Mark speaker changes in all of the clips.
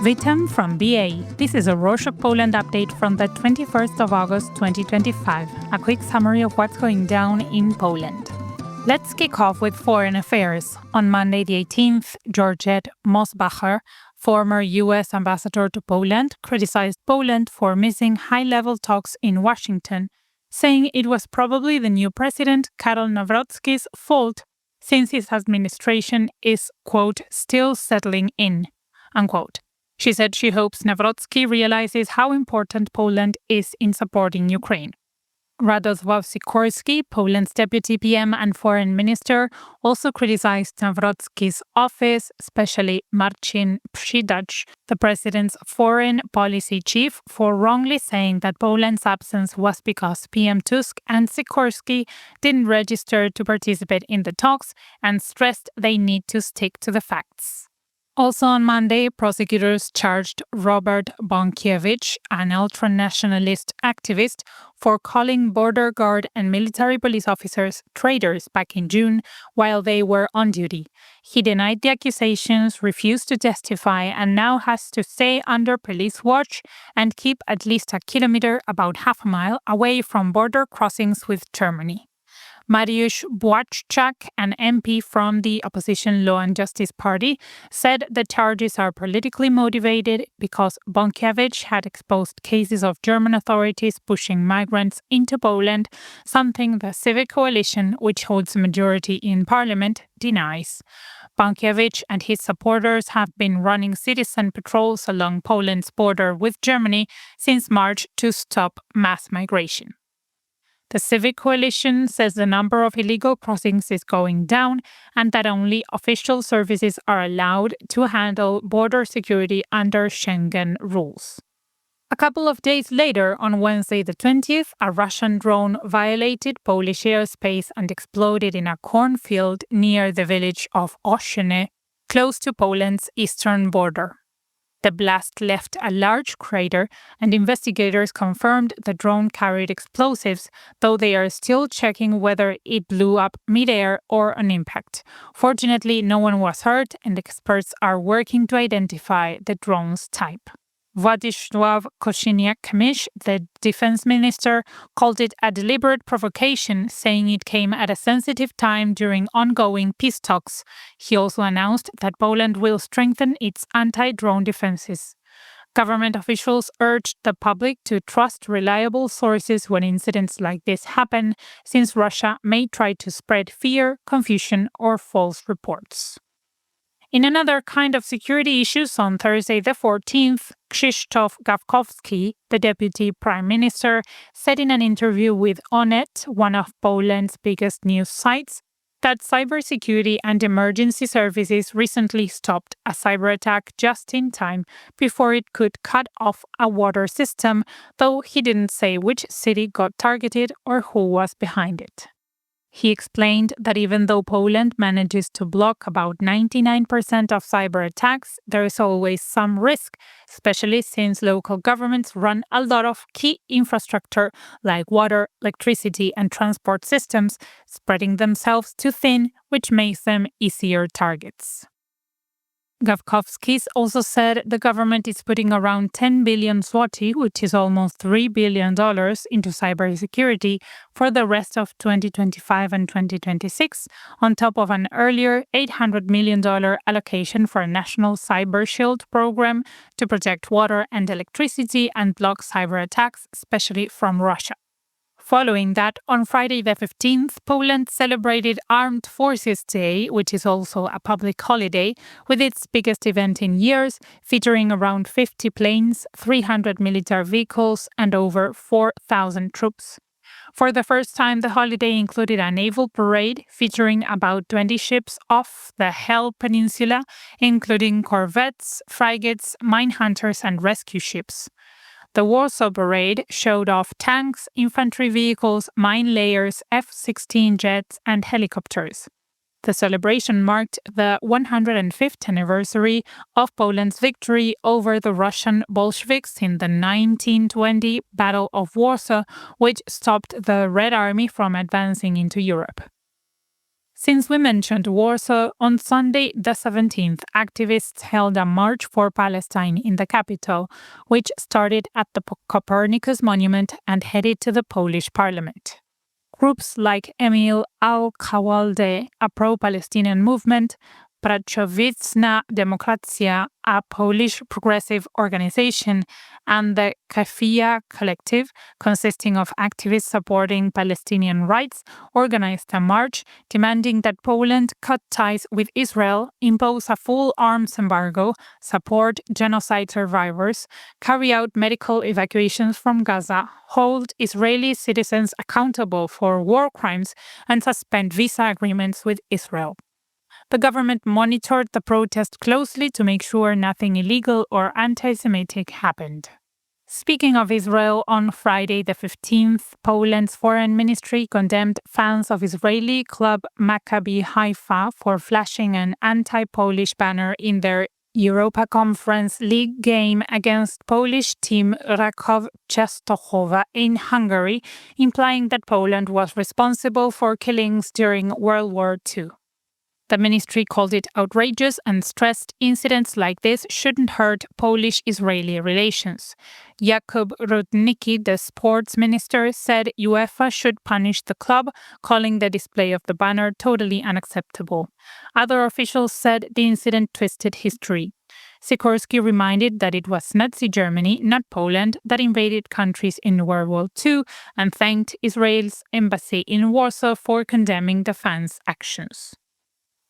Speaker 1: Witam from BA. This is a Rorschach Poland update from the 21st of August 2025, a quick summary of what's going down in Poland. Let's kick off with foreign affairs. On Monday the 18th, Georgette Mosbacher, former US ambassador to Poland, criticized Poland for missing high-level talks in Washington, saying it was probably the new president, Karol Nawrocki's, fault since his administration is, quote, still settling in, unquote. She said she hopes Nawrocki realizes how important Poland is in supporting Ukraine. Radosław Sikorski, Poland's deputy PM and foreign minister, also criticized Nawrocki's office, especially Marcin Przydacz, the president's foreign policy chief, for wrongly saying that Poland's absence was because PM Tusk and Sikorski didn't register to participate in the talks and stressed they need to stick to the facts. Also on Monday, prosecutors charged Robert Bąkiewicz, an ultranationalist activist, for calling border guard and military police officers traitors back in June while they were on duty. He denied the accusations, refused to testify, and now has to stay under police watch and keep at least a kilometer, about half a mile, away from border crossings with Germany. Mariusz Błaszczak, an MP from the opposition Law and Justice Party, said the charges are politically motivated because Bąkiewicz had exposed cases of German authorities pushing migrants into Poland, something the Civic Coalition, which holds a majority in parliament, denies. Bąkiewicz and his supporters have been running citizen patrols along Poland's border with Germany since March to stop mass migration. The Civic Coalition says the number of illegal crossings is going down and that only official services are allowed to handle border security under Schengen rules. A couple of days later, on Wednesday the 20th, a Russian drone violated Polish airspace and exploded in a cornfield near the village of Ośne, close to Poland's eastern border. The blast left a large crater, and investigators confirmed the drone carried explosives, though they are still checking whether it blew up midair or on impact. Fortunately, no one was hurt, and experts are working to identify the drone's type. Władysław Kosiniak-Kamysz, the defense minister, called it a deliberate provocation, saying it came at a sensitive time during ongoing peace talks. He also announced that Poland will strengthen its anti-drone defenses. Government officials urged the public to trust reliable sources when incidents like this happen, since Russia may try to spread fear, confusion, or false reports. In another kind of security issues, on Thursday the 14th, Krzysztof Gawkowski, the deputy prime minister, said in an interview with Onet, one of Poland's biggest news sites, that cybersecurity and emergency services recently stopped a cyber attack just in time before it could cut off a water system, though he didn't say which city got targeted or who was behind it. He explained that even though Poland manages to block about 99% of cyber attacks, there is always some risk, especially since local governments run a lot of key infrastructure like water, electricity, and transport systems, spreading themselves too thin, which makes them easier targets. Gawkowski also said the government is putting around 10 billion zloty, which is almost $3 billion, into cybersecurity for the rest of 2025 and 2026, on top of an earlier $800 million allocation for a national cyber shield program to protect water and electricity and block cyber attacks, especially from Russia. Following that, on Friday the 15th, Poland celebrated Armed Forces Day, which is also a public holiday, with its biggest event in years, featuring around 50 planes, 300 military vehicles, and over 4,000 troops. For the first time, the holiday included a naval parade featuring about 20 ships off the Hel Peninsula, including corvettes, frigates, mine hunters, and rescue ships. The Warsaw Parade showed off tanks, infantry vehicles, mine layers, F-16 jets, and helicopters. The celebration marked the 105th anniversary of Poland's victory over the Russian Bolsheviks in the 1920 Battle of Warsaw, which stopped the Red Army from advancing into Europe. Since we mentioned Warsaw, on Sunday, the 17th, activists held a March for Palestine in the capital, which started at the Copernicus Monument and headed to the Polish parliament. Groups like Emil Al-Kawalde, a pro-Palestinian movement, Pracowitna Demokracja, a Polish progressive organization, and the Kafia Collective, consisting of activists supporting Palestinian rights, organized a march demanding that Poland cut ties with Israel, impose a full arms embargo, support genocide survivors, carry out medical evacuations from Gaza, hold Israeli citizens accountable for war crimes, and suspend visa agreements with Israel. The government monitored the protest closely to make sure nothing illegal or anti-Semitic happened. Speaking of Israel, on Friday the 15th, Poland's foreign ministry condemned fans of Israeli club Maccabi Haifa for flashing an anti-Polish banner in their Europa Conference League game against Polish team Raków Częstochowa in Hungary, implying that Poland was responsible for killings during World War II. The ministry called it outrageous and stressed incidents like this shouldn't hurt Polish-Israeli relations. Jakub Rudnicki, the sports minister, said UEFA should punish the club, calling the display of the banner totally unacceptable. Other officials said the incident twisted history. Sikorski reminded that it was Nazi Germany, not Poland, that invaded countries in World War II and thanked Israel's embassy in Warsaw for condemning the fans' actions.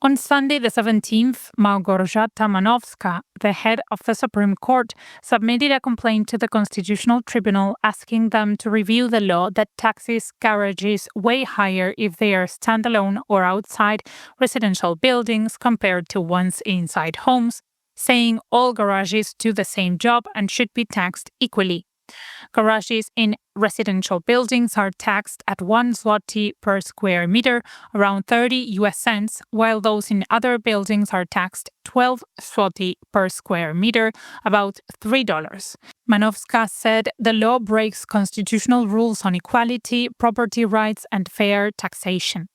Speaker 1: On Sunday the 17th, Małgorzata Manowska, the head of the Supreme Court, submitted a complaint to the Constitutional Tribunal asking them to review the law that taxes garages way higher if they are standalone or outside residential buildings compared to ones inside homes, saying all garages do the same job and should be taxed equally. Garages in residential buildings are taxed at 1 zloty per square meter, around 30 US cents, while those in other buildings are taxed 12 zloty per square meter, about $3. Manowska said the law breaks constitutional rules on equality, property rights, and fair taxation.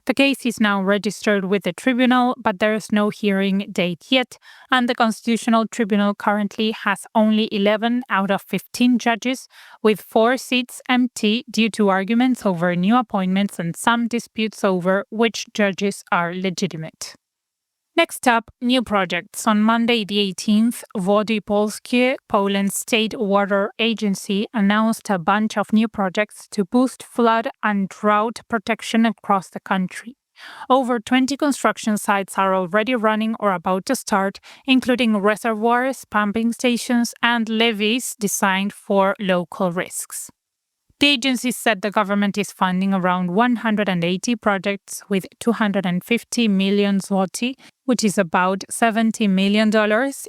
Speaker 1: The case is now registered with the tribunal, but there is no hearing date yet, and the Constitutional Tribunal currently has only 11 out of 15 judges, with 4 seats empty due to arguments over new appointments and some disputes over which judges are legitimate. Next up, new projects. On Monday the 18th, Wody Polskie, Poland's state water agency, announced a bunch of new projects to boost flood and drought protection across the country. Over 20 construction sites are already running or about to start, including reservoirs, pumping stations, and levees designed for local risks. The agency said the government is funding around 180 projects with 250 million zloty, which is about $70 million,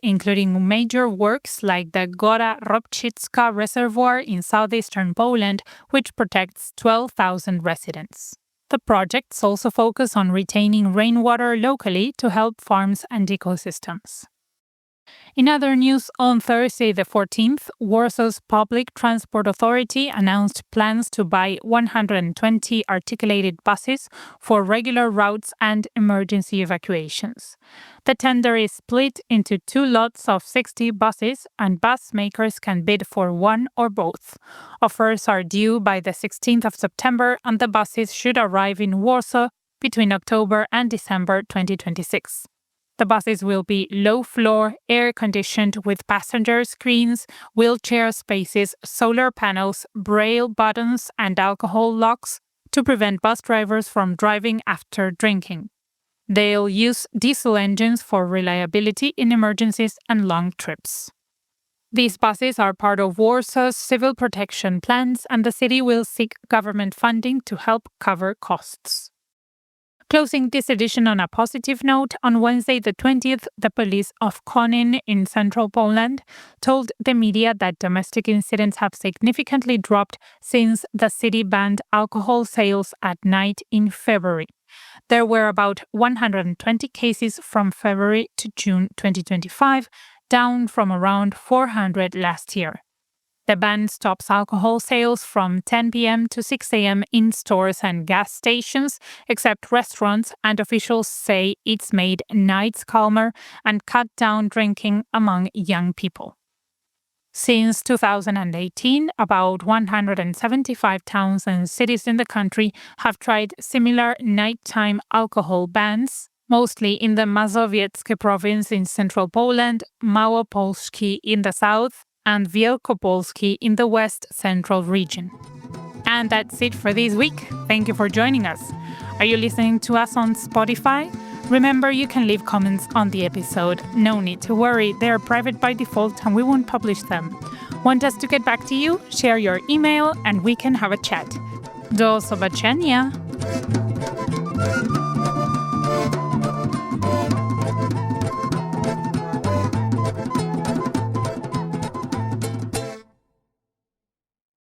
Speaker 1: including major works like the Góra Robczycka Reservoir in southeastern Poland, which protects 12,000 residents. The projects also focus on retaining rainwater locally to help farms and ecosystems. In other news, on Thursday the 14th, Warsaw's Public Transport Authority announced plans to buy 120 articulated buses for regular routes and emergency evacuations. The tender is split into 2 lots of 60 buses, and bus makers can bid for one or both. Offers are due by the 16th of September, and the buses should arrive in Warsaw between October and December 2026. The buses will be low-floor, air-conditioned with passenger screens, wheelchair spaces, solar panels, braille buttons, and alcohol locks to prevent bus drivers from driving after drinking. They'll use diesel engines for reliability in emergencies and long trips. These buses are part of Warsaw's civil protection plans, and the city will seek government funding to help cover costs. Closing this edition on a positive note, on Wednesday the 20th, the police of Konin in central Poland told the media that domestic incidents have significantly dropped since the city banned alcohol sales at night in February. There were about 120 cases from February to June 2025, down from around 400 last year. The ban stops alcohol sales from 10 p.m. to 6 a.m. in stores and gas stations, except restaurants, and officials say it's made nights calmer and cut down drinking among young people. Since 2018, about 175 towns and cities in the country have tried similar nighttime alcohol bans, mostly in the Mazowieckie province in central Poland, Małopolski in the south, and Wielkopolski in the west central region. And that's it for this week. Thank you for joining us. Are you listening to us on Spotify? Remember, you can leave comments on the episode. No need to worry, they are private by default and we won't publish them. Want us to get back to you? Share your email and we can have a chat. Do zobaczenia!